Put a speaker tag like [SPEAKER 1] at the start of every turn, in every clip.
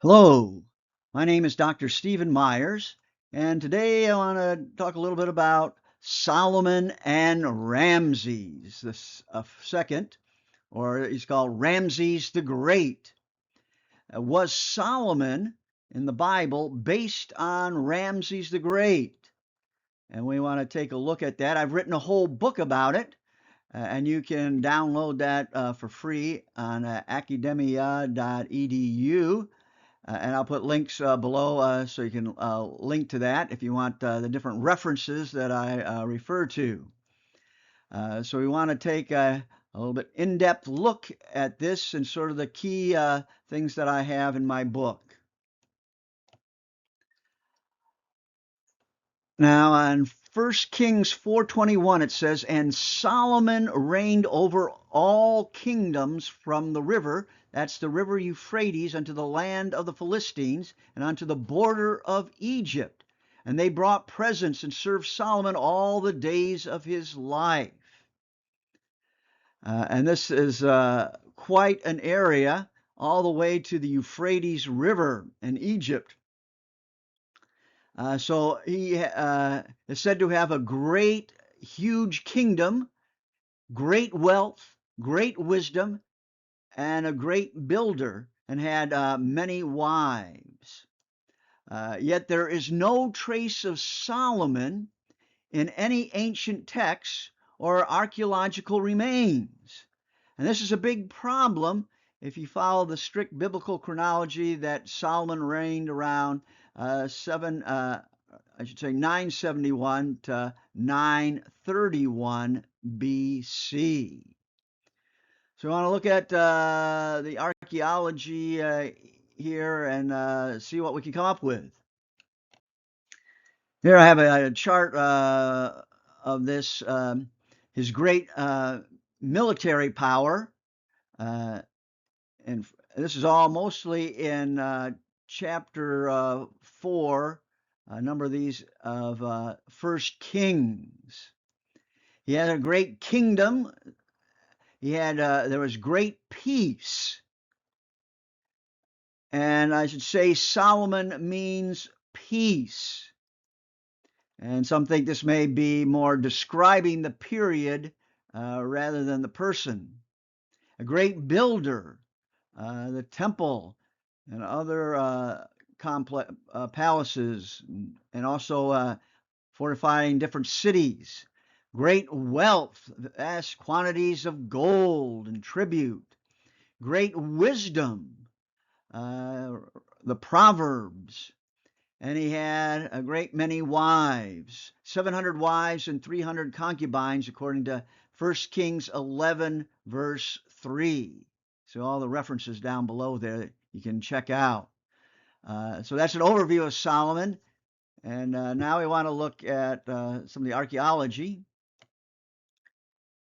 [SPEAKER 1] Hello, my name is Dr. Stephen Myers, and today I want to talk a little bit about Solomon and Ramses II, or he's called Ramses the Great. Was Solomon in the Bible based on Ramses the Great? And we want to take a look at that. I've written a whole book about it, and you can download that for free on academia.edu. And I'll put links below so you can link to that if you want the different references that I refer to. So we want to take a little bit in-depth look at this and sort of the key things that I have in my book. Now on 1 Kings 4:21 it says, "And Solomon reigned over all kingdoms from the river," that's the river Euphrates, "unto the land of the Philistines, and unto the border of Egypt. And they brought presents and served Solomon all the days of his life." And this is quite an area, all the way to the Euphrates River in Egypt. So he is said to have a great, huge kingdom, great wealth, great wisdom, and a great builder, and had many wives. Yet there is no trace of Solomon in any ancient texts or archaeological remains. And this is a big problem if you follow the strict biblical chronology that Solomon reigned around 971 to 931 BC. So we want to look at the archaeology here and see what we can come up with. Here I have a chart of this, his great military power, and this is all mostly in chapter 4, a number of these of 1 Kings. He had a great kingdom. There was great peace, and I should say Solomon means peace. And some think this may be more describing the period rather than the person. A great builder, the temple and other complex palaces, and also fortifying different cities. Great wealth, vast quantities of gold and tribute. Great wisdom, the Proverbs. And he had a great many wives, 700 wives and 300 concubines, according to 1 Kings 11, verse 3. So all the references down below there you can check out. So that's an overview of Solomon. And now we want to look at some of the archaeology.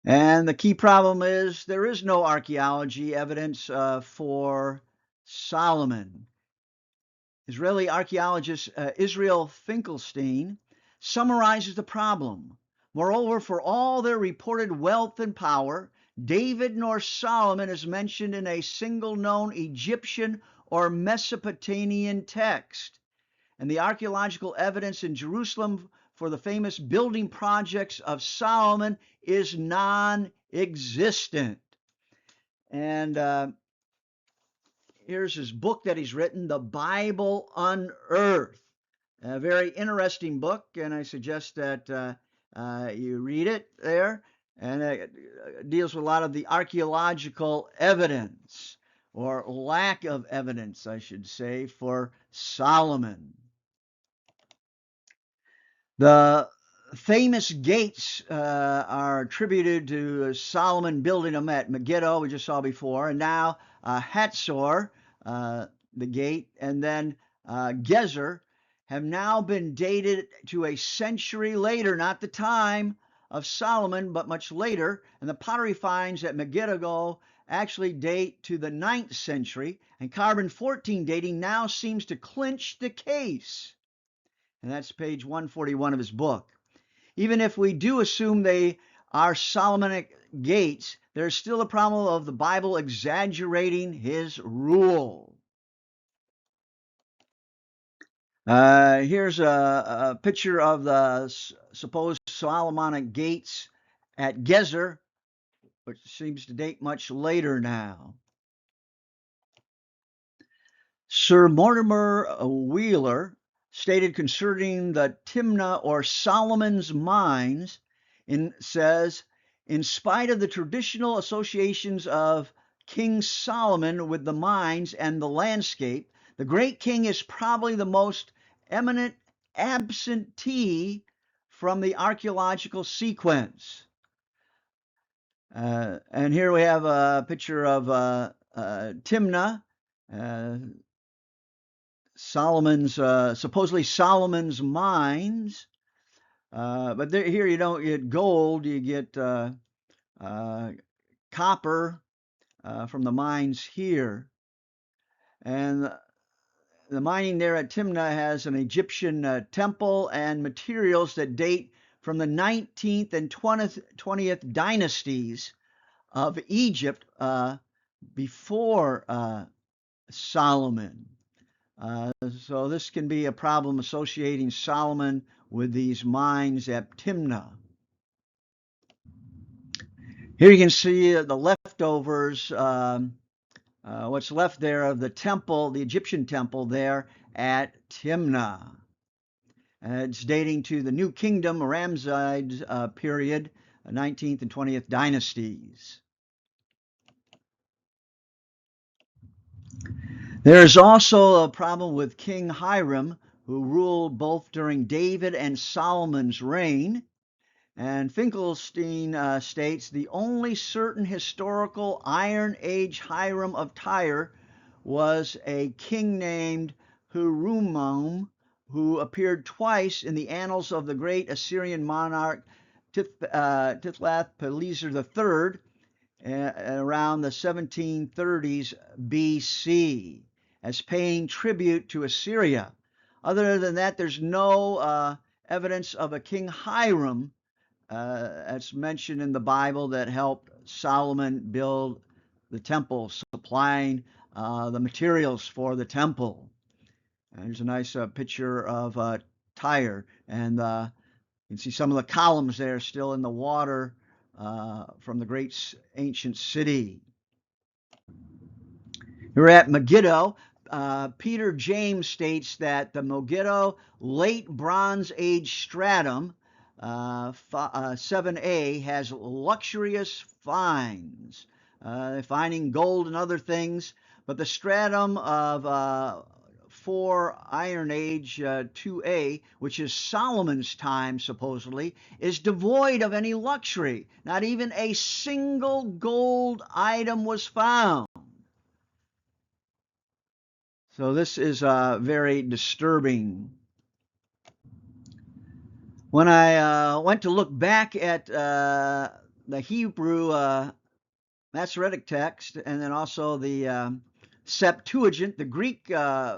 [SPEAKER 1] And the key problem is there is no archaeology evidence for Solomon. Israeli archaeologist Israel Finkelstein summarizes the problem. Moreover, for all their reported wealth and power, David nor Solomon is mentioned in a single known Egyptian or Mesopotamian text. And the archaeological evidence in Jerusalem for the famous building projects of Solomon is non-existent. And here's his book that he's written, The Bible Unearthed. A very interesting book, and I suggest that you read it there. And it deals with a lot of the archaeological evidence, or lack of evidence, I should say, for Solomon. The famous gates are attributed to Solomon building them at Megiddo, we just saw before, and now Hatzor, the gate, and then Gezer have now been dated to a century later, not the time of Solomon, but much later. And the pottery finds at Megiddo actually date to the 9th century, and carbon 14 dating now seems to clinch the case. And that's page 141 of his book. Even if we do assume they are Solomonic gates, there's still a problem of the Bible exaggerating his rule. Here's a picture of the supposed Solomonic gates at Gezer, which seems to date much later now. Sir Mortimer Wheeler stated concerning the Timnah or Solomon's mines, says, in spite of the traditional associations of King Solomon with the mines and the landscape, the great king is probably the most eminent absentee from the archaeological sequence. And here we have a picture of Timnah, Solomon's supposedly Solomon's mines, but here you don't get gold, you get copper from the mines here, and the mining there at Timnah has an Egyptian temple and materials that date from the 19th and 20th dynasties of Egypt before Solomon. So this can be a problem associating Solomon with these mines at Timnah. Here you can see the leftovers, what's left there of the temple, the Egyptian temple there at Timnah. It's dating to the New Kingdom, Ramesside period, 19th and 20th dynasties. There's also a problem with King Hiram, who ruled both during David and Solomon's reign. And Finkelstein states the only certain historical Iron Age Hiram of Tyre was a king named Hurumum, who appeared twice in the annals of the great Assyrian monarch Tiglath-Pileser III around the 1730s BC as paying tribute to Assyria. Other than that, there's no evidence of a King Hiram that's mentioned in the Bible that helped Solomon build the temple, supplying the materials for the temple. And there's a nice picture of Tyre, and you can see some of the columns there still in the water from the great ancient city. We're at Megiddo. Peter James states that the Megiddo late Bronze Age stratum 7a has luxurious finds, finding gold and other things, but the stratum of 4 Iron Age 2a, which is Solomon's time supposedly, is devoid of any luxury. Not even a single gold item was found. So this is very disturbing. When I went to look back at the Hebrew Masoretic text and then also the Septuagint, the Greek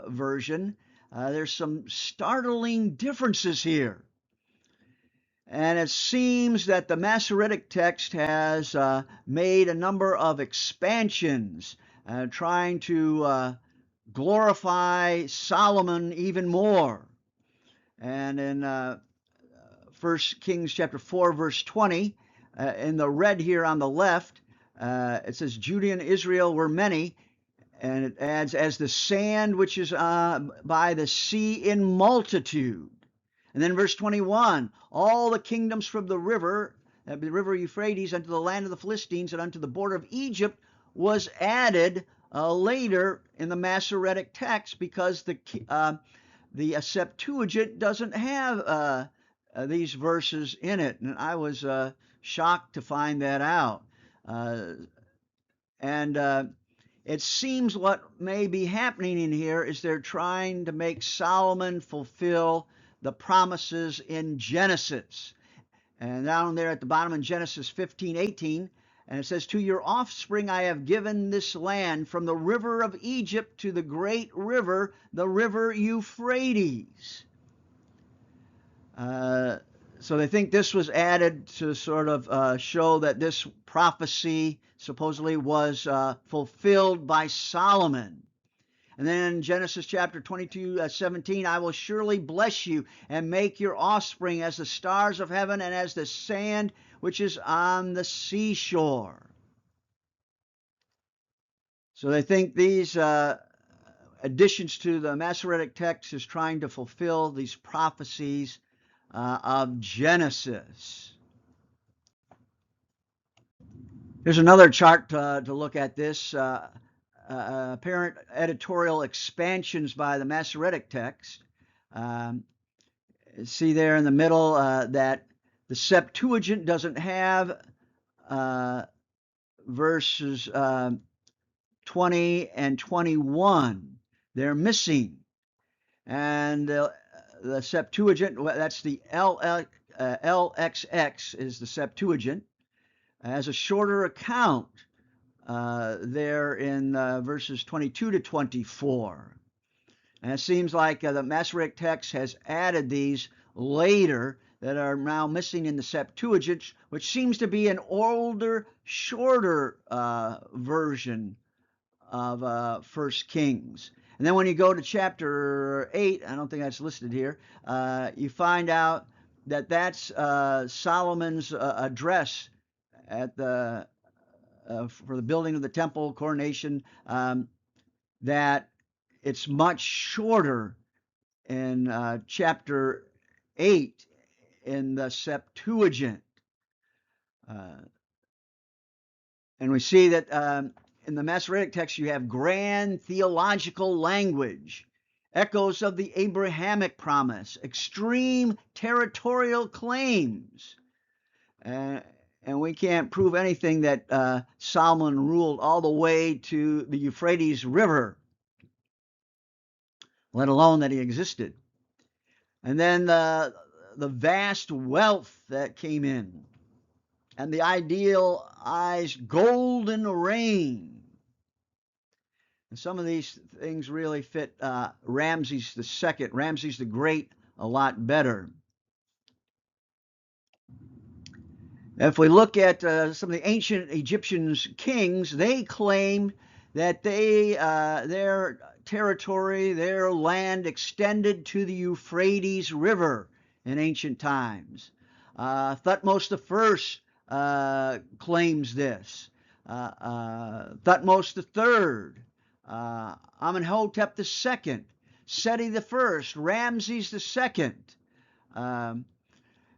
[SPEAKER 1] version, there's some startling differences here. And it seems that the Masoretic text has made a number of expansions, trying to glorify Solomon even more. And in 1 Kings chapter 4, verse 20, in the red here on the left, it says, Judah and Israel were many, and it adds, as the sand which is by the sea in multitude. And then verse 21, all the kingdoms from the river Euphrates, unto the land of the Philistines, and unto the border of Egypt, was added later in the Masoretic text, because the Septuagint doesn't have these verses in it, and I was shocked to find that out. It seems what may be happening in here is they're trying to make Solomon fulfill the promises in Genesis. And down there at the bottom in Genesis 15:18, and it says, to your offspring I have given this land, from the river of Egypt to the great river, the river Euphrates. So they think this was added to sort of show that this prophecy supposedly was fulfilled by Solomon. And then in Genesis chapter 22:17, I will surely bless you and make your offspring as the stars of heaven and as the sand which is on the seashore. So they think these additions to the Masoretic text is trying to fulfill these prophecies of Genesis. Here's another chart to look at this. Apparent editorial expansions by the Masoretic text. See there in the middle that the Septuagint doesn't have verses 20 and 21. They're missing. And the Septuagint, that's the LXX is the Septuagint, has a shorter account there in verses 22 to 24. And it seems like the Masoretic text has added these later that are now missing in the Septuagint, which seems to be an older, shorter version of 1 Kings. And then when you go to chapter 8, I don't think that's listed here, you find out that that's Solomon's address at the for the building of the temple, coronation, that it's much shorter in chapter 8 in the Septuagint. And we see that in the Masoretic text you have grand theological language, echoes of the Abrahamic promise, extreme territorial claims. And we can't prove anything that Solomon ruled all the way to the Euphrates River, let alone that he existed. And then the vast wealth that came in, and the idealized golden reign. And some of these things really fit Ramses II, Ramses the Great, a lot better. If we look at some of the ancient Egyptian kings, they claimed that their territory, their land extended to the Euphrates River in ancient times. Thutmose I claims this. Thutmose III, Amenhotep II, Seti I, Ramses II,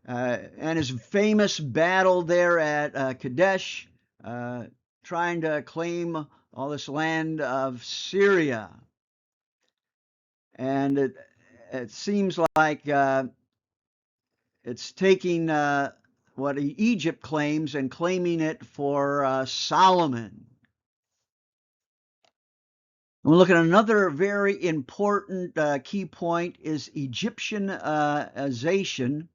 [SPEAKER 1] and his famous battle there at Kadesh, trying to claim all this land of Syria. And it seems like it's taking what Egypt claims and claiming it for Solomon. We'll look at another very important key point is Egyptianization.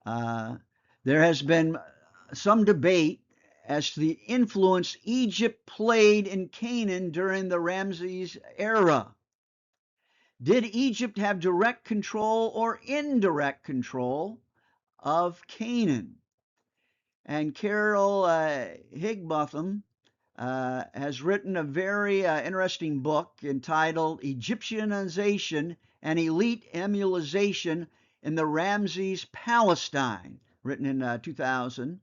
[SPEAKER 1] There has been some debate as to the influence Egypt played in Canaan during the Ramses era. Did Egypt have direct control or indirect control of Canaan? And Carolyn Higginbotham has written a very interesting book entitled Egyptianization and Elite Emulation in the Ramses Palestine, written in 2000.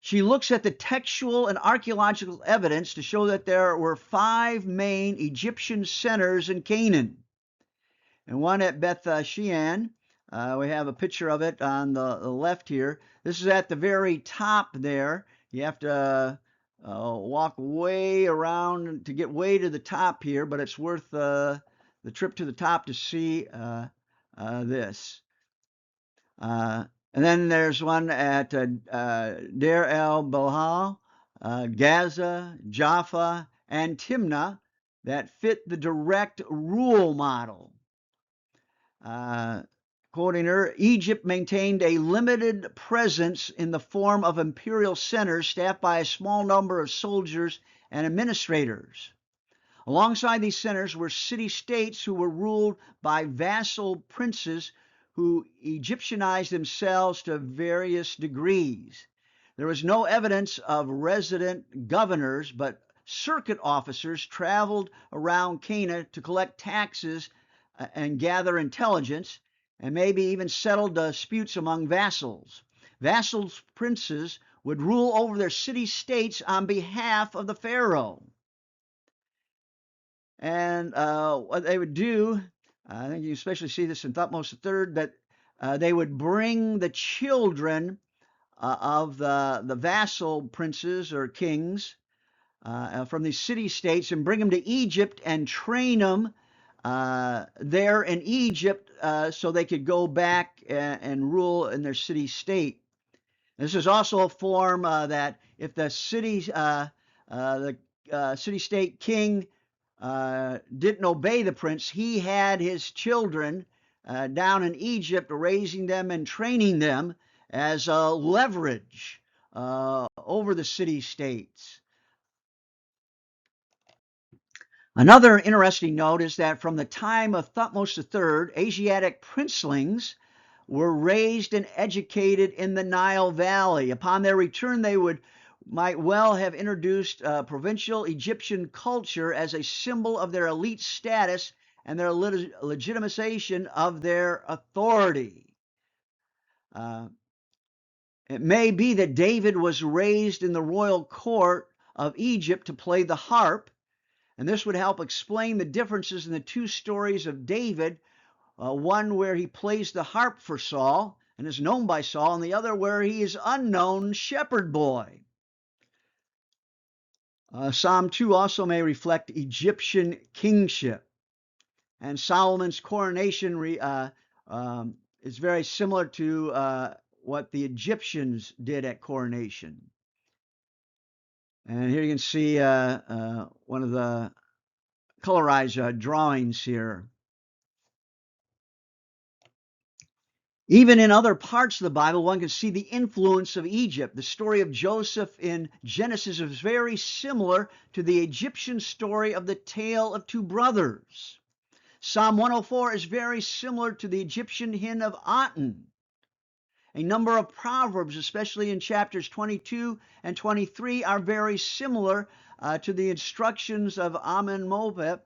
[SPEAKER 1] She looks at the textual and archaeological evidence to show that there were 5 main Egyptian centers in Canaan. And one at Beth Shean, we have a picture of it on the left here. This is at the very top there. You have to walk way around to get way to the top here, but it's worth the trip to the top to see this. And then there's one at Deir el-Balha, Gaza, Jaffa, and Timnah that fit the direct rule model. Quoting her, Egypt maintained a limited presence in the form of imperial centers staffed by a small number of soldiers and administrators. Alongside these centers were city-states who were ruled by vassal princes who Egyptianized themselves to various degrees. There was no evidence of resident governors, but circuit officers traveled around Canaan to collect taxes and gather intelligence, and maybe even settle disputes among vassals. Vassals' princes would rule over their city-states on behalf of the pharaoh. And what they would do, I think you especially see this in Thutmose III, that they would bring the children of the vassal princes or kings from these city-states and bring them to Egypt and train them there in Egypt so they could go back and rule in their city-state. This is also a form that if the city-state king didn't obey the prince, he had his children down in Egypt, raising them and training them as leverage over the city-states. Another interesting note is that from the time of Thutmose III, Asiatic princelings were raised and educated in the Nile Valley. Upon their return, they might well have introduced provincial Egyptian culture as a symbol of their elite status and their legitimization of their authority. It may be that David was raised in the royal court of Egypt to play the harp, and this would help explain the differences in the two stories of David, one where he plays the harp for Saul and is known by Saul, and the other where he is unknown shepherd boy. Psalm 2 also may reflect Egyptian kingship, and Solomon's coronation is very similar to what the Egyptians did at coronation. And here you can see one of the colorized drawings here. Even in other parts of the Bible, one can see the influence of Egypt. The story of Joseph in Genesis is very similar to the Egyptian story of the tale of two brothers. Psalm 104 is very similar to the Egyptian hymn of Aten. A number of proverbs, especially in chapters 22 and 23, are very similar to the instructions of Amen-Moab,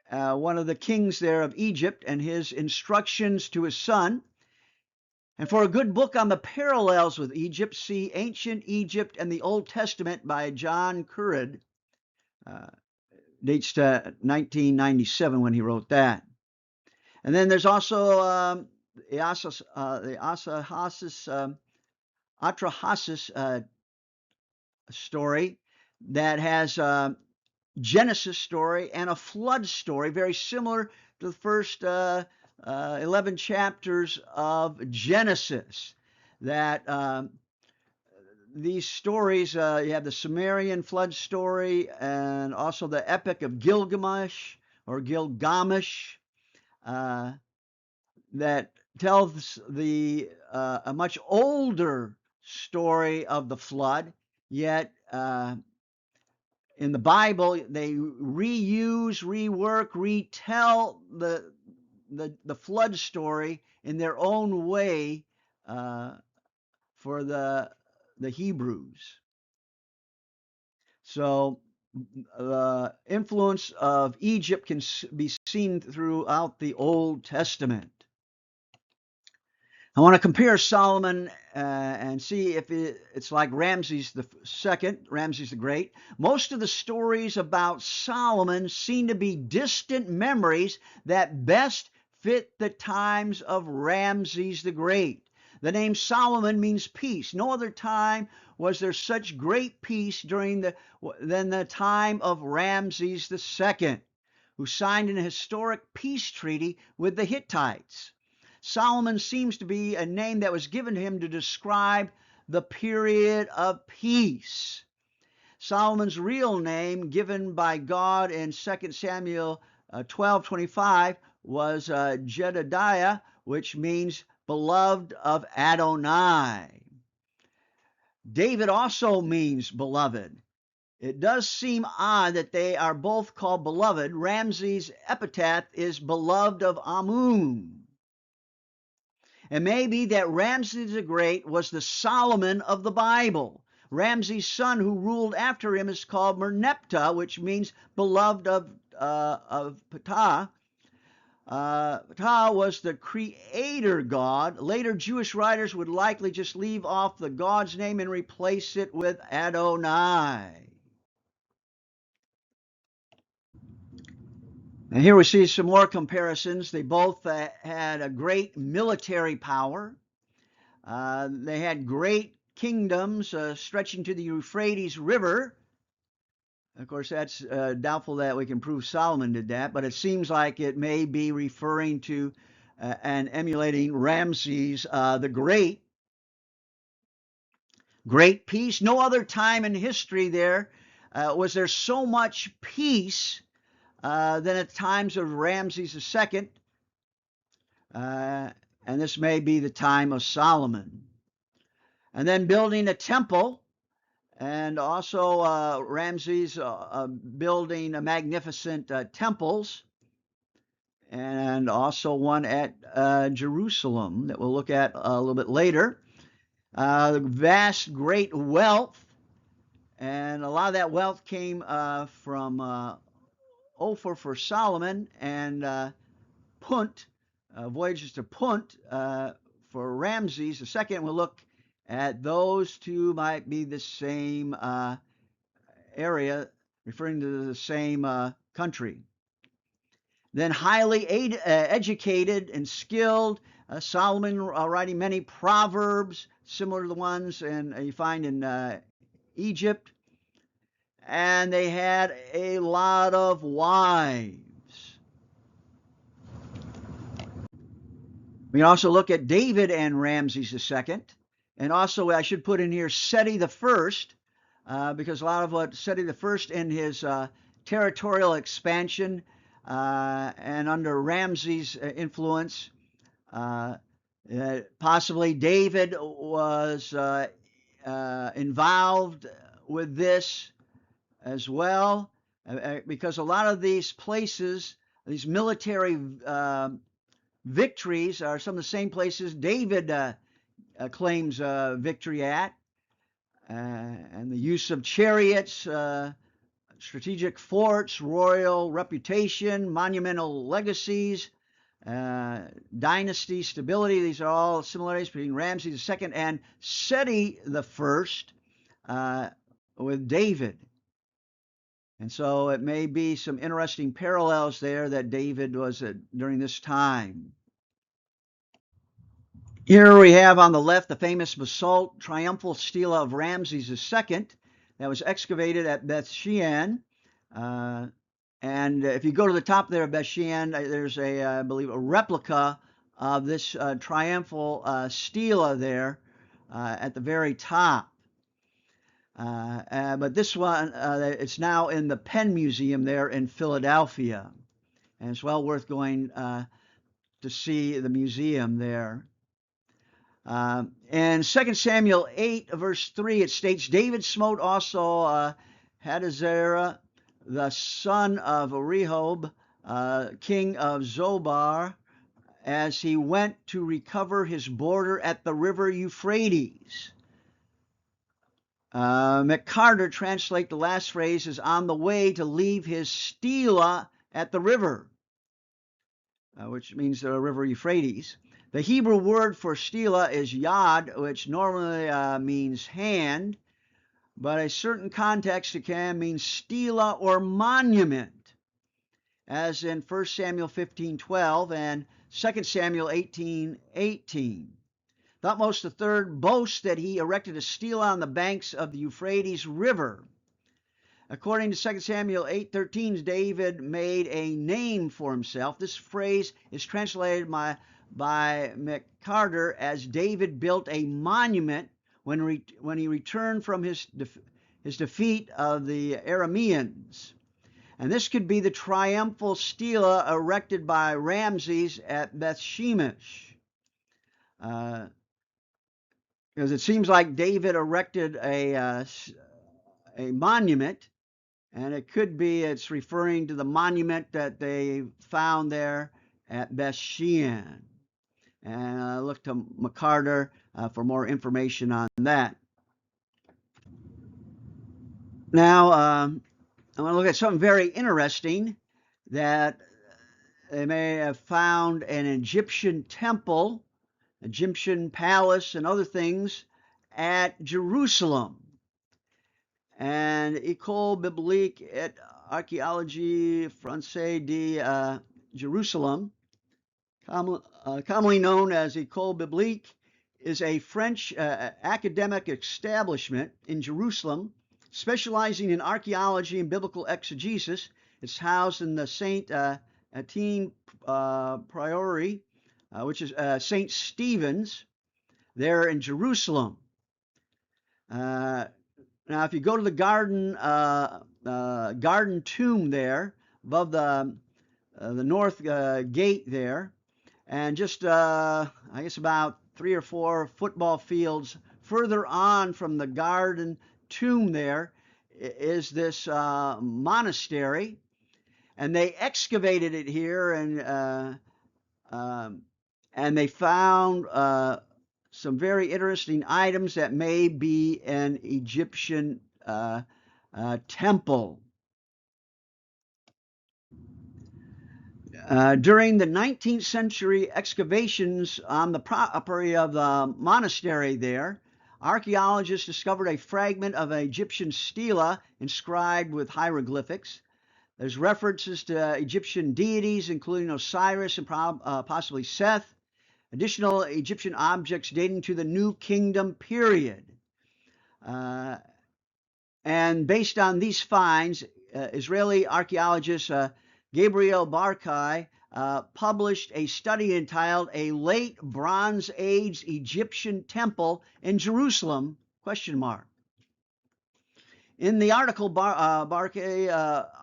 [SPEAKER 1] one of the kings there of Egypt, and his instructions to his son. And for a good book on the parallels with Egypt, see Ancient Egypt and the Old Testament by John Currid. Dates to 1997 when he wrote that. And then there's also the Atrahasis story that has Genesis story and a flood story, very similar to the first 11 chapters of Genesis. That these stories, you have the Sumerian flood story and also the Epic of Gilgamesh or Gilgamesh that tells a much older story of the flood, yet in the Bible, they reuse, rework, retell the flood story in their own way for the Hebrews. So the influence of Egypt can be seen throughout the Old Testament. I want to compare Solomon and see if it's like Ramses II, Ramses the Great. Most of the stories about Solomon seem to be distant memories that best fit the times of Ramses the Great. The name Solomon means peace. No other time was there such great peace than the time of Ramses II, who signed an historic peace treaty with the Hittites. Solomon seems to be a name that was given to him to describe the period of peace. Solomon's real name, given by God in 2 Samuel 12:25, was Jedediah, which means beloved of Adonai. David also means beloved. It does seem odd that they are both called beloved. Ramses' epitaph is beloved of Amun. It may be that Ramses the Great was the Solomon of the Bible. Ramses' son who ruled after him is called Merneptah, which means beloved of Ptah. Ptah was the creator god. Later Jewish writers would likely just leave off the god's name and replace it with Adonai. And here we see some more comparisons. They both had a great military power. They had great kingdoms stretching to the Euphrates River. Of course, that's doubtful that we can prove Solomon did that, but it seems like it may be referring to and emulating Ramses the Great. Great peace. No other time in history was there so much peace than at times of Ramses II, and this may be the time of Solomon. And then building a temple, and also Ramses building magnificent temples, and also one at Jerusalem that we'll look at a little bit later. Vast, great wealth, and a lot of that wealth came from Ophir for Solomon, and Punt, voyages to Punt for Ramses II. We'll look at those two might be the same area, referring to the same country. Then highly educated and skilled, Solomon writing many proverbs similar to the ones you find in Egypt. And they had a lot of wives. We can also look at David and Ramses II. And also, I should put in here Seti I, because a lot of what Seti I in his territorial expansion and under Ramses' influence, possibly David was involved with this as well, because a lot of these places, these military victories, are some of the same places David claims victory at, and the use of chariots, strategic forts, royal reputation, monumental legacies, dynasty stability. These are all similarities between Ramses II and Seti I with David. And so it may be some interesting parallels there that David was during this time. Here we have on the left the famous basalt triumphal stela of Ramses II that was excavated at Beth Shean. And if you go to the top there of Beth Shean, there's I believe, a replica of this triumphal stela there at the very top. But this one, it's now in the Penn Museum there in Philadelphia. And it's well worth going to see the museum there. In 2 Samuel 8, verse 3, it states, David smote also Hadazerah, the son of Rehob, king of Zobar, as he went to recover his border at the river Euphrates. McCarter translate the last phrase as on the way to leave his stela at the river, which means the river Euphrates. The Hebrew word for stela is yad, which normally means hand, but a certain context it can mean stela or monument, as in 1 Samuel 15:12 and 2 Samuel 18:18. Thutmose III boasts that he erected a stela on the banks of the Euphrates River. According to 2 Samuel 8:13, David made a name for himself. This phrase is translated by McCarter as David built a monument when he returned from his defeat of the Arameans. And this could be the triumphal stela erected by Ramses at Beth Shemesh. Because it seems like David erected a monument, and it could be it's referring to the monument that they found there at Beth Shean. And look to McCarter for more information on that. Now, I want to look at something very interesting that they may have found an Egyptian temple, Egyptian palace, and other things at Jerusalem. And École biblique et archéologie française de Jerusalem, commonly known as École biblique, is a French academic establishment in Jerusalem specializing in archaeology and biblical exegesis. It's housed in the Saint Etienne Priory, which is St. Stephen's, there in Jerusalem. Now, if you go to the garden tomb there above the north gate there, and just I guess about 3 or 4 football fields further on from the garden tomb there is this monastery, and they excavated it here, and they found some very interesting items that may be an Egyptian temple. During the 19th century excavations on the property of the monastery there, archaeologists discovered a fragment of an Egyptian stela inscribed with hieroglyphics. There's references to Egyptian deities, including Osiris and possibly Seth, additional Egyptian objects dating to the New Kingdom period. And based on these finds, Israeli archaeologist Grabriel Barkay published a study entitled "A Late Bronze Age Egyptian Temple in Jerusalem?" In the article, Barkay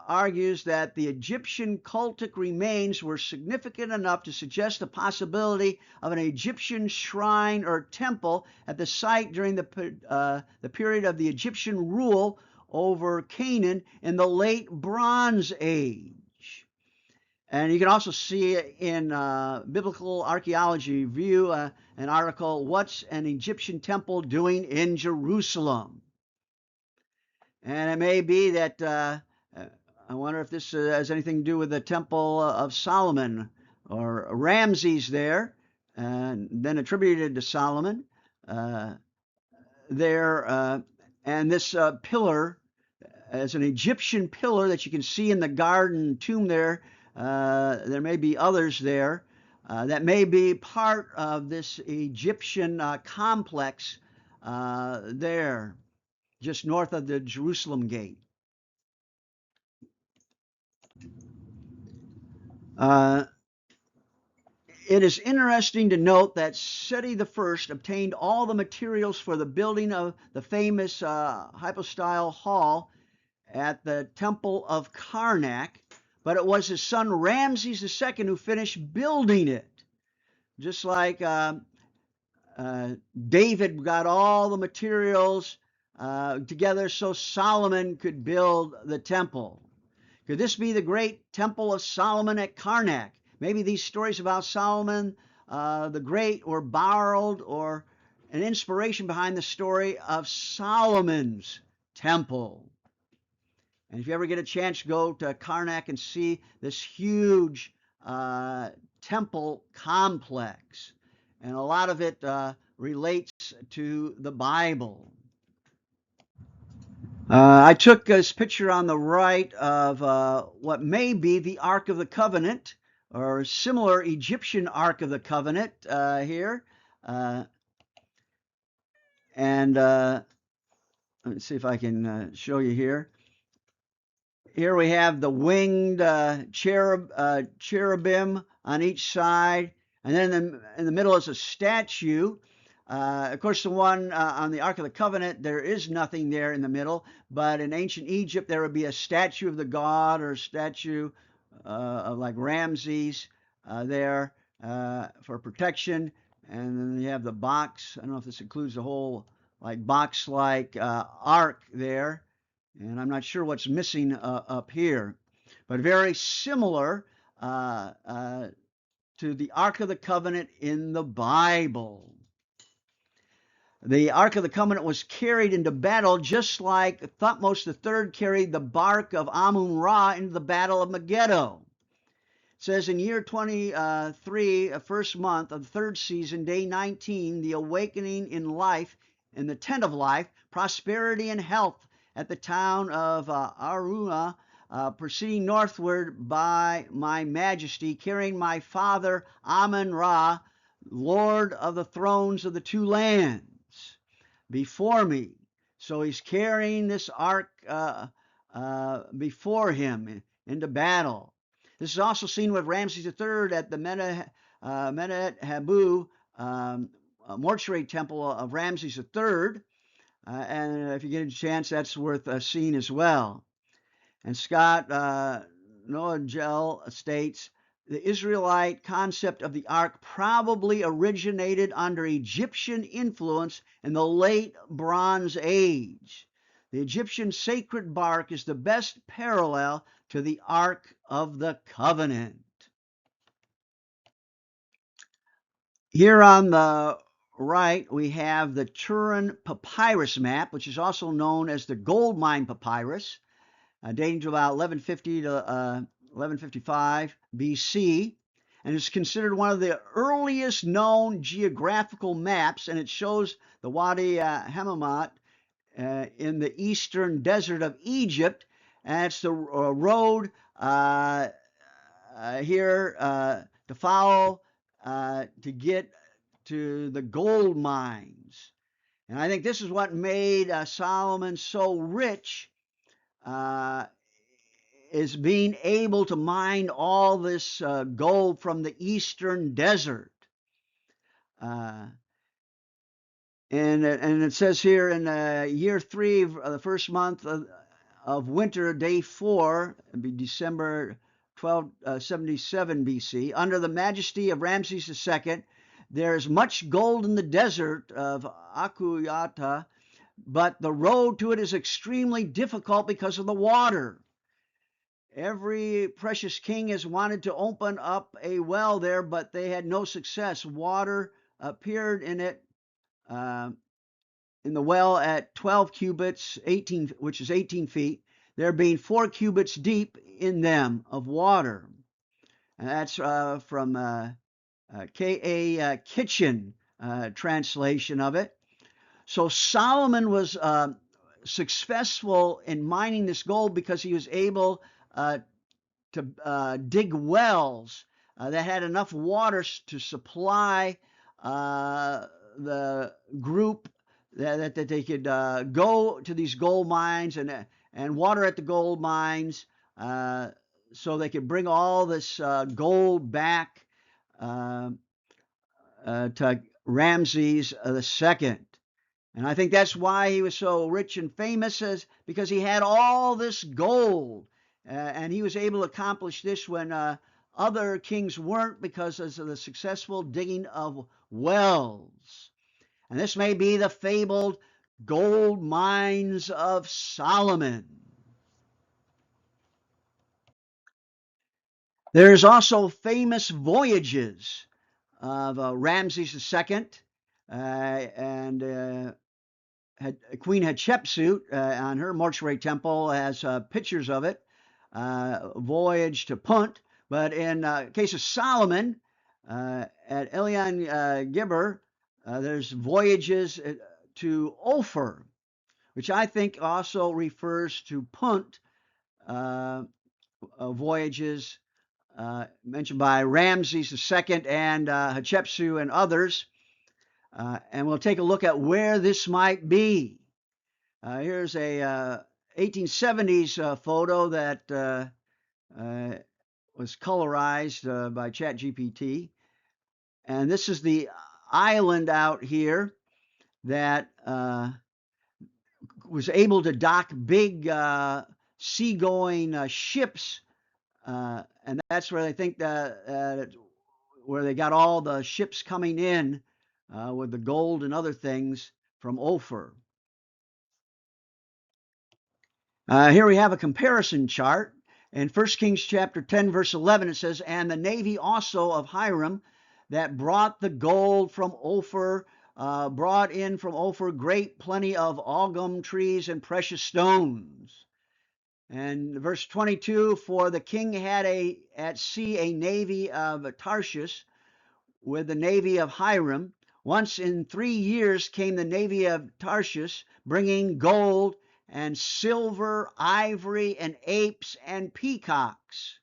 [SPEAKER 1] argues that the Egyptian cultic remains were significant enough to suggest the possibility of an Egyptian shrine or temple at the site during the period of the Egyptian rule over Canaan in the late Bronze Age. And you can also see in Biblical Archaeology Review an article, "What's an Egyptian Temple Doing in Jerusalem?" And it may be that I wonder if this has anything to do with the Temple of Solomon or Ramses there, and then attributed to Solomon there. And this pillar is an Egyptian pillar that you can see in the garden tomb there. There may be others there that may be part of this Egyptian complex there, just north of the Jerusalem gate. It is interesting to note that Seti I obtained all the materials for the building of the famous hypostyle hall at the Temple of Karnak, but it was his son Ramses II who finished building it. Just like David got all the materials together so Solomon could build the temple. Could this be the great Temple of Solomon at Karnak? Maybe these stories about Solomon the Great were borrowed or an inspiration behind the story of Solomon's temple. And if you ever get a chance, go to Karnak and see this huge temple complex. And a lot of it relates to the Bible. I took this picture on the right of what may be the Ark of the Covenant, or a similar Egyptian Ark of the Covenant here. And let's see if I can show you here. Here we have the winged cherubim on each side, and then in the middle is a statue. Of course, the one on the Ark of the Covenant, there is nothing there in the middle, but in ancient Egypt, there would be a statue of the god or a statue of like Ramses there for protection. And then you have the box. I don't know if this includes the whole like box-like ark there. And I'm not sure what's missing up here, but very similar to the Ark of the Covenant in the Bible. The Ark of the Covenant was carried into battle just like Thutmose III carried the bark of Amun-Ra into the Battle of Megiddo. It says in year 23, first month of the third season, day 19, the awakening in life, in the tent of life, prosperity and health at the town of Aruna, proceeding northward by my majesty, carrying my father Amun-Ra, Lord of the thrones of the two lands, before me. So he's carrying this ark before him into battle. This is also seen with Ramses III at the Medinet Habu mortuary temple of Ramses III. And if you get a chance, that's worth seeing as well. And Scott Noagel states, the Israelite concept of the ark probably originated under Egyptian influence in the late Bronze Age. The Egyptian sacred bark is the best parallel to the Ark of the Covenant. Here on the right, we have the Turin Papyrus map, which is also known as the Gold Mine Papyrus, dating to about 1150 to 1155 BC, and is considered one of the earliest known geographical maps, and it shows the Wadi Hammamat in the eastern desert of Egypt, and it's the road here to follow to get to the gold mines. And I think this is what made Solomon so rich, is being able to mine all this gold from the eastern desert. And it says here in year 3 of the first month of winter, day 4, it'd be December 1277 BC, under the majesty of Ramses II, there is much gold in the desert of Akuyata, but the road to it is extremely difficult because of the water. Every precious king has wanted to open up a well there, but they had no success. Water appeared in it, in the well at 12 cubits, 18, which is 18 feet, there being 4 cubits deep in them of water. And that's from K.A. Kitchen translation of it. So Solomon was successful in mining this gold because he was able to dig wells that had enough water to supply the group that they could go to these gold mines and water at the gold mines so they could bring all this gold back to Ramses II. And I think that's why he was so rich and famous, is because he had all this gold. And he was able to accomplish this when other kings weren't, because of the successful digging of wells. And this may be the fabled gold mines of Solomon. There's also famous voyages of Ramses II and Queen Hatshepsut on her mortuary temple has pictures of it, voyage to Punt. But in case of Solomon, at Elian Gibber, there's voyages to Ophir, which I think also refers to Punt voyages mentioned by Ramses II and Hatshepsut and others. And we'll take a look at where this might be. Here's a 1870s photo that was colorized by ChatGPT. And this is the island out here that was able to dock big seagoing ships. And that's where they think that where they got all the ships coming in with the gold and other things from Ophir. Here we have a comparison chart. In 1 Kings chapter 10, verse 11, it says, and the navy also of Hiram that brought the gold from Ophir brought in from Ophir great plenty of algum trees and precious stones. And verse 22, for the king had at sea a navy of Tarshish with the navy of Hiram. Once in 3 years came the navy of Tarshish, bringing gold and silver, ivory, and apes and peacocks.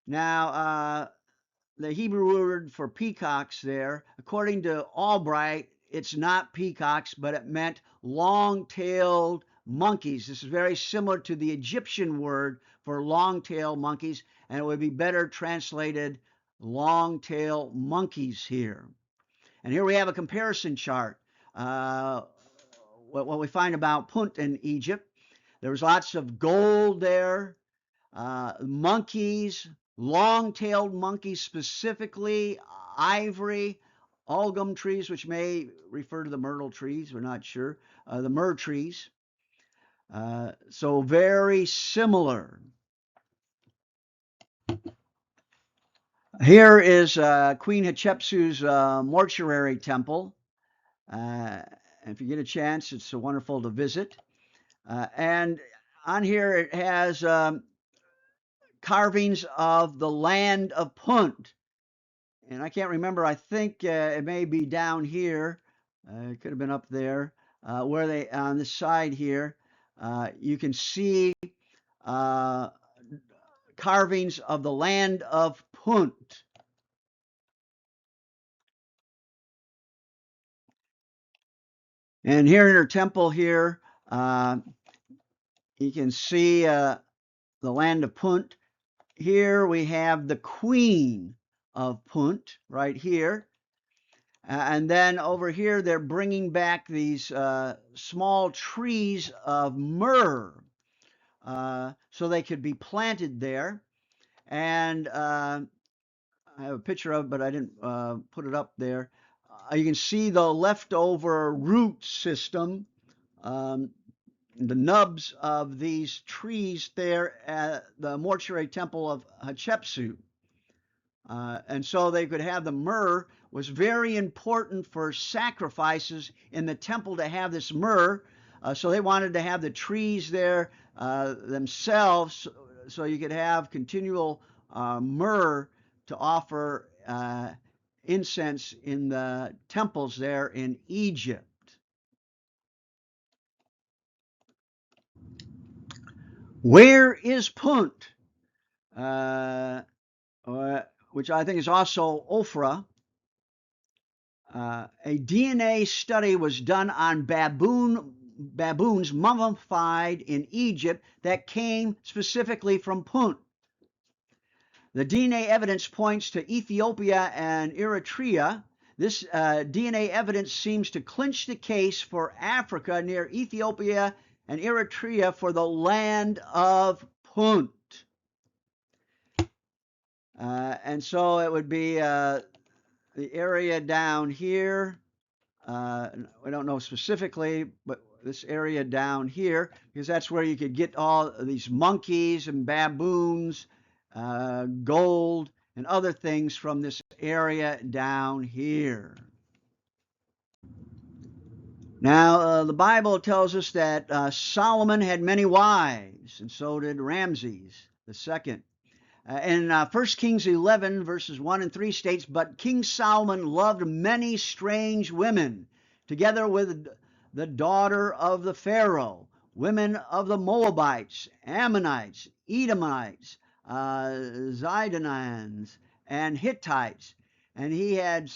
[SPEAKER 1] Now, the Hebrew word for peacocks there, according to Albright, it's not peacocks, but it meant long-tailed monkeys. This is very similar to the Egyptian word for long-tailed monkeys, and it would be better translated long-tailed monkeys here. And here we have a comparison chart. What we find about Punt in Egypt, there was lots of gold there, monkeys, long-tailed monkeys specifically, ivory, algum trees, which may refer to the myrtle trees, we're not sure, the myrrh trees. So very similar. Here is Queen Hatshepsut's mortuary temple. And if you get a chance, it's wonderful to visit. And on here it has carvings of the land of Punt. And I can't remember, I think it may be down here. It could have been up there, where they, on this side here, you can see carvings of the land of Punt. And here in her temple here, you can see the land of Punt. Here we have the queen of Punt right here. And then over here, they're bringing back these small trees of myrrh so they could be planted there. And I have a picture of it, but I didn't put it up there. You can see the leftover root system, the nubs of these trees there at the mortuary temple of Hatshepsut. And so they could have the myrrh. Was very important for sacrifices in the temple to have this myrrh. So they wanted to have the trees there themselves so you could have continual myrrh to offer incense in the temples there in Egypt. Where is Punt? Which I think is also Ophrah. A DNA study was done on baboons mummified in Egypt that came specifically from Punt. The DNA evidence points to Ethiopia and Eritrea. This DNA evidence seems to clinch the case for Africa near Ethiopia and Eritrea for the land of Punt. And so it would be the area down here, we don't know specifically, but this area down here, because that's where you could get all these monkeys and baboons, gold, and other things from this area down here. Now, the Bible tells us that Solomon had many wives, and so did Ramses II. In 1 Kings 11, verses 1 and 3 states, but King Solomon loved many strange women, together with the daughter of the Pharaoh, women of the Moabites, Ammonites, Edomites, Zidonians, and Hittites. And he had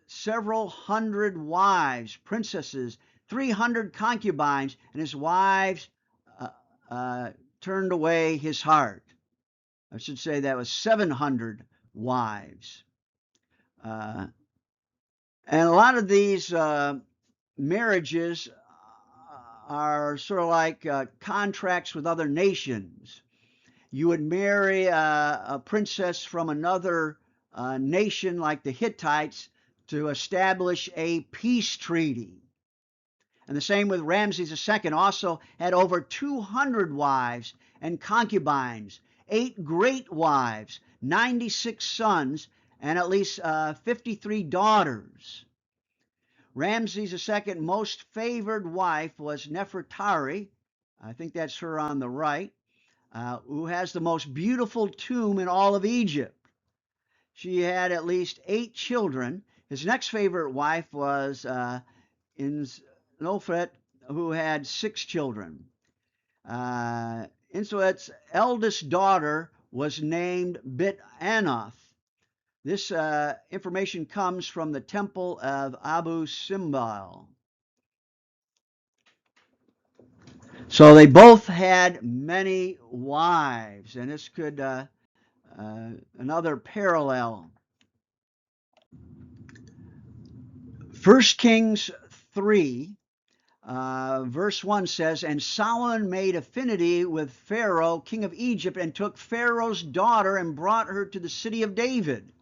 [SPEAKER 1] several hundred wives, princesses, 300 concubines, and his wives turned away his heart. I should say that was 700 wives. And a lot of these marriages are sort of like contracts with other nations. You would marry a princess from another nation like the Hittites to establish a peace treaty. And the same with Ramses II, also had over 200 wives and concubines, 8 great wives, 96 sons, and at least 53 daughters. Ramses II most favored wife was Nefertari. I think that's her on the right, who has the most beautiful tomb in all of Egypt. She had at least 8 children. His next favorite wife was Insofet, who had 6 children. Insofet's eldest daughter was named Bit Anoth. This information comes from the temple of Abu Simbel. So they both had many wives, and this could another parallel. 1 Kings 3, verse 1 says, "And Solomon made affinity with Pharaoh, king of Egypt, and took Pharaoh's daughter and brought her to the city of David."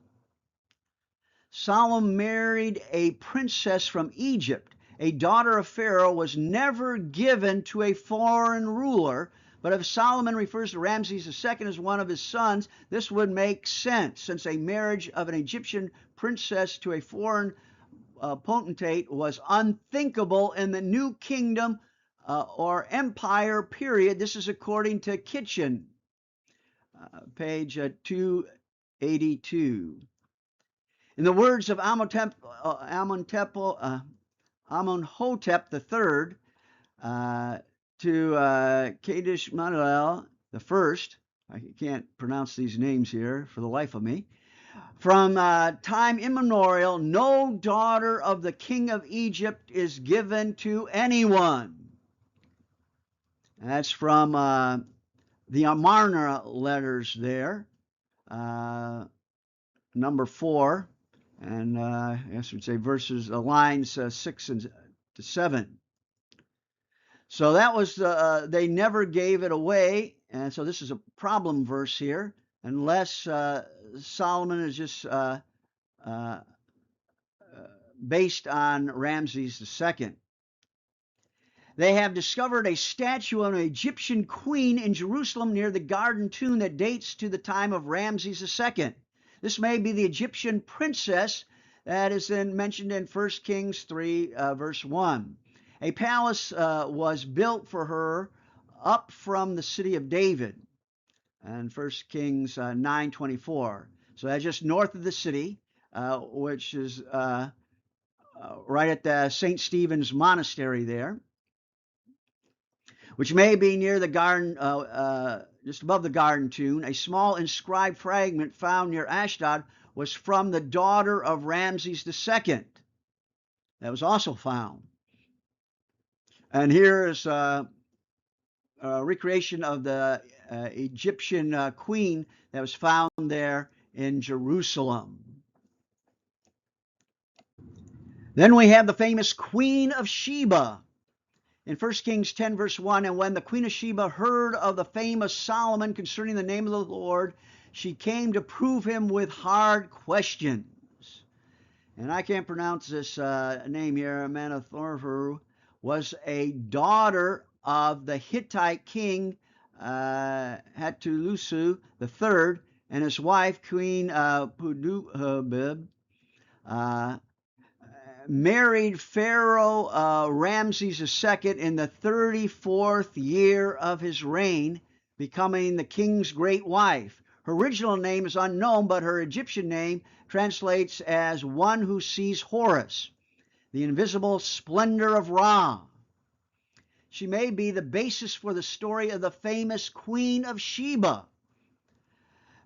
[SPEAKER 1] Solomon married a princess from Egypt. A daughter of Pharaoh was never given to a foreign ruler, but if Solomon refers to Ramses II as one of his sons, this would make sense, since a marriage of an Egyptian princess to a foreign potentate was unthinkable in the New Kingdom or Empire period. This is according to Kitchen, page 282. In the words of Amenhotep III to Kadesh Manuel I, I can't pronounce these names here for the life of me, from time immemorial, no daughter of the king of Egypt is given to anyone. That's from the Amarna letters there, number 4. And I guess we'd say verses, lines 6 and to 7. So that was they never gave it away, and so this is a problem verse here, unless Solomon is just based on Ramses II. They have discovered a statue of an Egyptian queen in Jerusalem near the garden tomb that dates to the time of Ramses II. This may be the Egyptian princess that is then mentioned in 1 Kings 3, verse 1. A palace was built for her up from the city of David, and 1 Kings 9:24. So that's just north of the city, which is right at the St. Stephen's Monastery there, which may be near the garden, just above the garden tomb. A small inscribed fragment found near Ashdod was from the daughter of Ramses II. That was also found. And here is a recreation of the Egyptian queen that was found there in Jerusalem. Then we have the famous Queen of Sheba. In 1 Kings 10, verse 1, "And when the Queen of Sheba heard of the fame of Solomon concerning the name of the Lord, she came to prove him with hard questions." And I can't pronounce this name here. Amenhotep was a daughter of the Hittite king Hattulisu III, and his wife, Queen Puduhabib, married Pharaoh Ramses II in the 34th year of his reign, becoming the king's great wife. Her original name is unknown, but her Egyptian name translates as "one who sees Horus," the invisible splendor of Ra. She may be the basis for the story of the famous Queen of Sheba.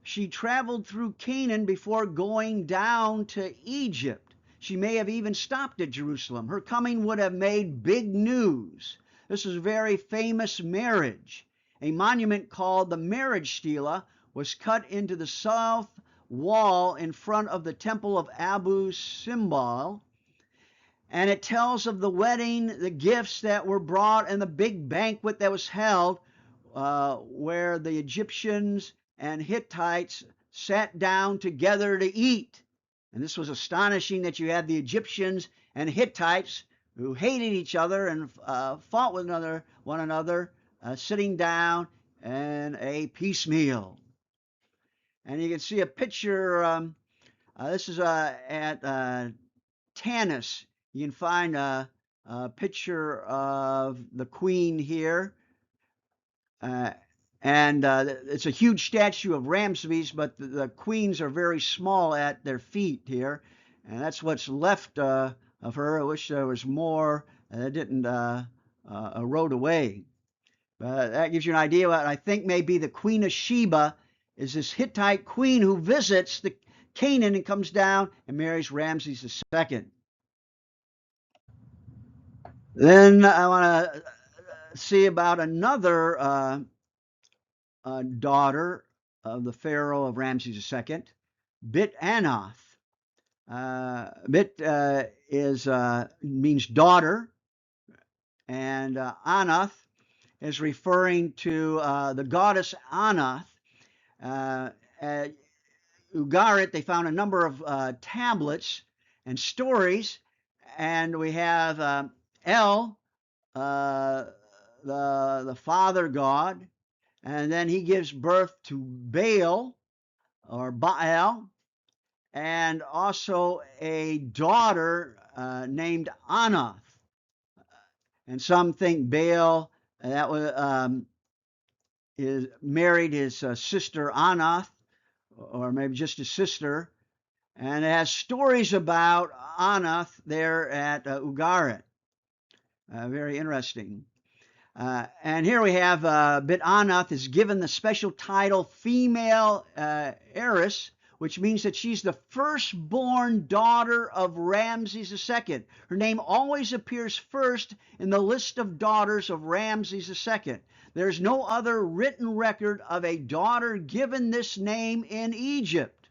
[SPEAKER 1] She traveled through Canaan before going down to Egypt. She may have even stopped at Jerusalem. Her coming would have made big news. This is a very famous marriage. A monument called the Marriage Stela was cut into the south wall in front of the temple of Abu Simbel, and it tells of the wedding, the gifts that were brought, and the big banquet that was held where the Egyptians and Hittites sat down together to eat. And this was astonishing, that you had the Egyptians and Hittites who hated each other and fought with one another sitting down in a peace meal. And you can see a picture. This is at Tanis You can find a picture of the queen here. And it's a huge statue of Ramses, but the queens are very small at their feet here. And that's what's left of her. I wish there was more that didn't erode away. But that gives you an idea. What I think may be the Queen of Sheba is this Hittite queen who visits the Canaan and comes down and marries Ramses II. Then I want to see about another daughter of the Pharaoh of Ramses II, Bit Anath. Bit means daughter, and Anath is referring to the goddess Anath. At Ugarit, they found a number of tablets and stories, and we have El, the father god, and then he gives birth to Baal or Baal, and also a daughter named Anath. And some think Baal that was married his sister Anath, or maybe just his sister, and it has stories about Anath there at Ugarit. Very interesting. And here we have Bit Anath is given the special title female heiress, which means that she's the firstborn daughter of Ramses II. Her name always appears first in the list of daughters of Ramses II. There's no other written record of a daughter given this name in Egypt.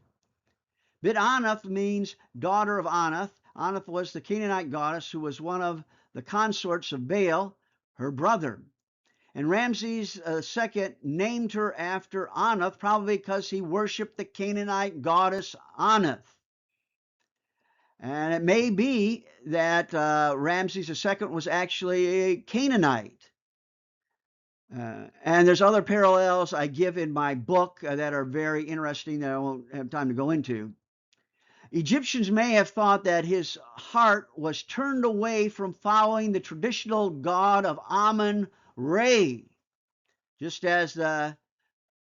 [SPEAKER 1] Bit Anath means daughter of Anath. Anath was the Canaanite goddess who was one of the consorts of Baal, her brother. And Ramses II named her after Anath, probably because he worshipped the Canaanite goddess Anath. And it may be that Ramses II was actually a Canaanite. And there's other parallels I give in my book that are very interesting that I won't have time to go into. Egyptians may have thought that his heart was turned away from following the traditional god of Amun-Re, just as the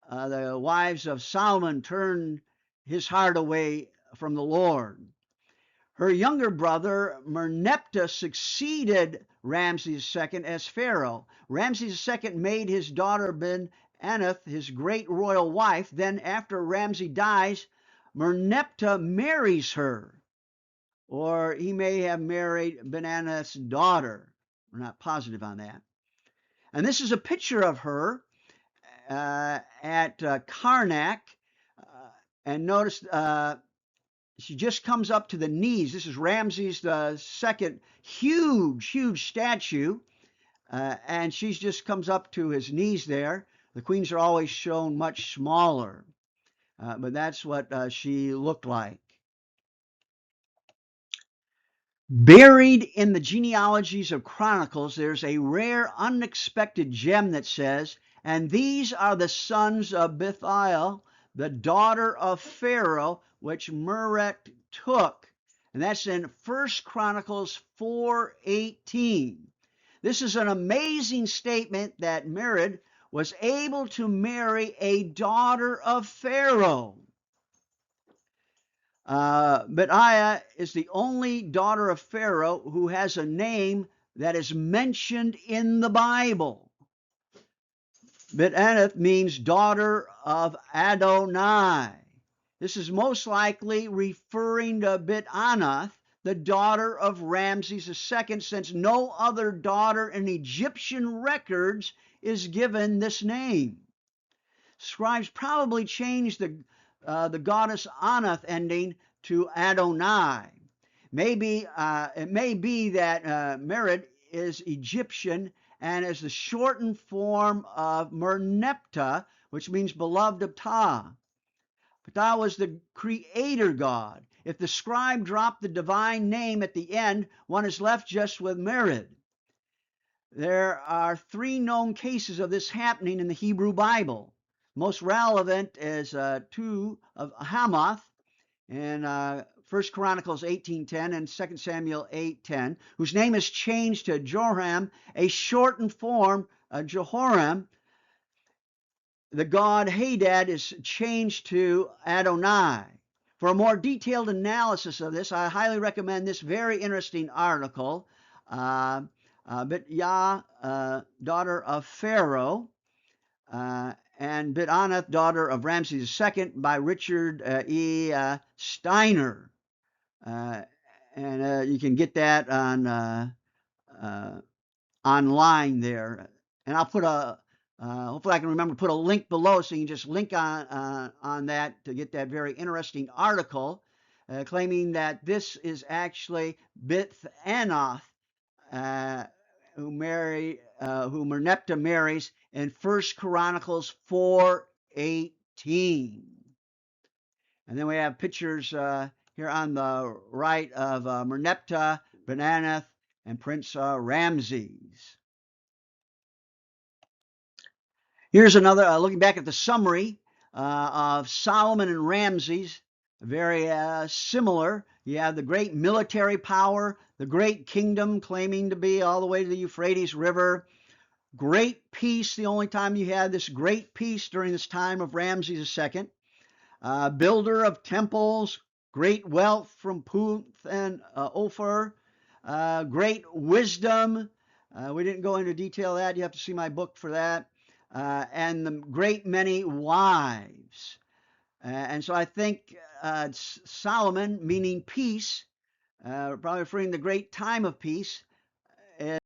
[SPEAKER 1] wives of Solomon turned his heart away from the Lord. Her younger brother, Merneptah, succeeded Ramses II as pharaoh. Ramses II made his daughter Ben Anath his great royal wife. Then, after Ramses dies, Merneptah marries her, or he may have married Ben Anath's daughter. We're not positive on that. And this is a picture of her at Karnak. And notice she just comes up to the knees. This is Ramses II, huge statue. And she just comes up to his knees there. The queens are always shown much smaller. But that's what she looked like. Buried in the genealogies of Chronicles, there's a rare, unexpected gem that says, and these are the sons of Bethuel, the daughter of Pharaoh, which Mered took. And that's in 1 Chronicles 4:18. This is an amazing statement that Mered was able to marry a daughter of Pharaoh. But is the only daughter of Pharaoh who has a name that is mentioned in the Bible. Bit Anath means daughter of Adonai. This is most likely referring to Bit Anath, the daughter of Ramses II, since no other daughter in Egyptian records is given this name. Scribes probably changed the goddess Anath ending to Adonai. It may be that Mered is Egyptian and is the shortened form of Merneptah, which means beloved of Ptah. Ptah was the creator god. If the scribe dropped the divine name at the end, one is left just with Mered. There are 3 known cases of this happening in the Hebrew Bible. Most relevant is 2 of Hamath in 1 Chronicles 18:10 and 2 Samuel 8:10, whose name is changed to Joram, a shortened form, Jehoram. The god Hadad is changed to Adonai. For a more detailed analysis of this, I highly recommend this very interesting article, Bitya, daughter of Pharaoh, and Bit-Anath, daughter of Ramses II, by Richard E. Steiner. And you can get that on online there. And I'll put hopefully I can remember to put a link below so you can just link on that to get that very interesting article claiming that this is actually Bit-Anath, who Merneptah marries in 1 Chronicles 4:18. And then we have pictures here on the right of Merneptah, Bit-Anath, and Prince Ramses. Here's another, looking back at the summary of Solomon and Ramses, very similar. You have the great military power, the great kingdom claiming to be all the way to the Euphrates River, great peace, the only time you had this great peace during this time of Ramses II, builder of temples, great wealth from Puth and Ophir, great wisdom. We didn't go into detail of that. You have to see my book for that. And the great many wives. And so I think Solomon, meaning peace, probably referring to the great time of peace,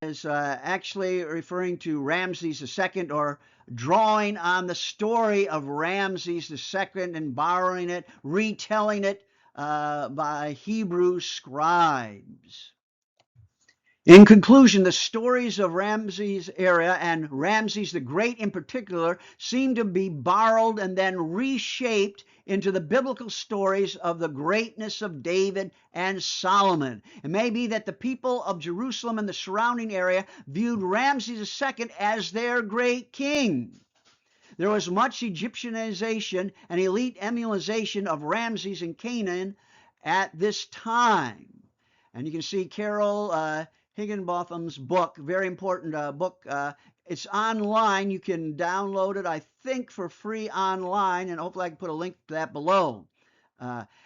[SPEAKER 1] is actually referring to Ramses II, or drawing on the story of Ramses II and borrowing it, retelling it by Hebrew scribes. In conclusion, the stories of Ramses' era, and Ramses the Great in particular, seem to be borrowed and then reshaped into the biblical stories of the greatness of David and Solomon. It may be that the people of Jerusalem and the surrounding area viewed Ramses II as their great king. There was much Egyptianization and elite emulation of Ramses in Canaan at this time. And you can see Carolyn Higginbotham's book, very important book. It's online. You can download it, I think, for free online, and hopefully I can put a link to that below.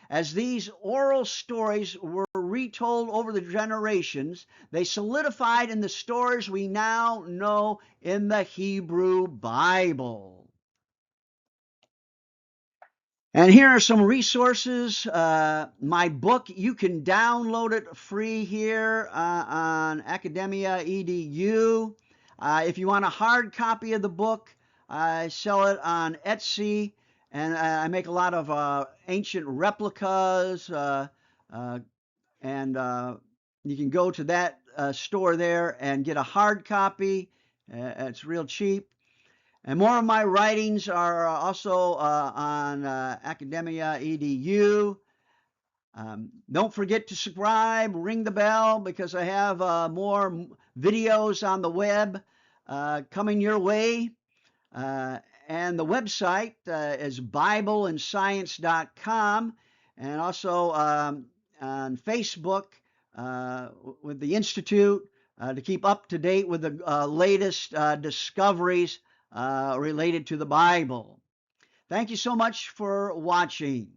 [SPEAKER 1] As these oral stories were retold over the generations, they solidified in the stories we now know in the Hebrew Bible. And here are some resources. My book, you can download it free here on Academia EDU. If you want a hard copy of the book, I sell it on Etsy, and I make a lot of ancient replicas, and you can go to that store there and get a hard copy. It's real cheap. And more of my writings are also on Academia EDU. Don't forget to subscribe, ring the bell, because I have more videos on the web coming your way. And the website is BibleandScience.com, and also on Facebook with the Institute to keep up to date with the latest discoveries related to the Bible. Thank you so much for watching.